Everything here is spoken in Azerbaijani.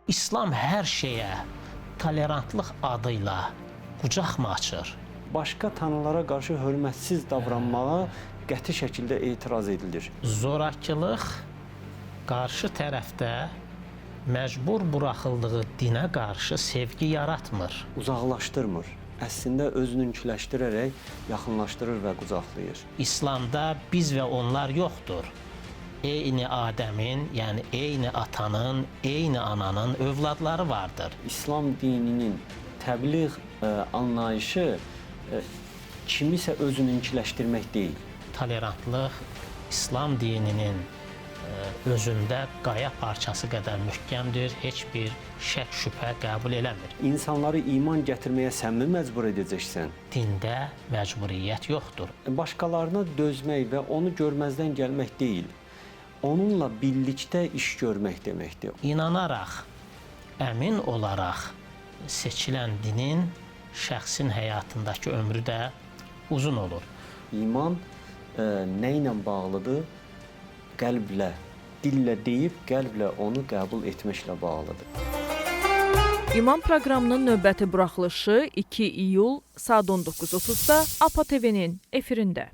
İslam hər şeyə tolerantlıq adıyla qucaq mı açır? Başqa tanrılara qarşı hörmətsiz davranmağa qəti şəkildə etiraz edilir. Zorakılıq qarşı tərəfdə məcbur buraxıldığı dinə qarşı sevgi yaratmır. Uzaqlaşdırmır. Əslində özününkiləşdirərək yaxınlaşdırır və qucaqlayır. İslamda biz və onlar yoxdur. Eyni Adəmin, yəni eyni atanın, eyni ananın övladları vardır. İslam dininin təbliğ anlayışı kimisə özününkiləşdirmək deyil. Tolerantlıq İslam dininin özündə qaya parçası qədər möhkəmdir, heç bir şək şübhə qəbul eləmir. İnsanları iman gətirməyə sən mi məcbur edəcəksən? Dində məcburiyyət yoxdur. Başqalarına dözmək və onu görməzdən gəlmək deyil, onunla birlikdə iş görmək deməkdir. İnanaraq, əmin olaraq seçilən dinin şəxsin həyatındakı ömrü də uzun olur. İman nə ilə bağlıdır? Qəlblə, dillə deyib, qəlblə onu qəbul etməklə bağlıdır. İman proqramının növbəti buraxılışı 2 iyul saat 19:30-da APA TV-nin efirində.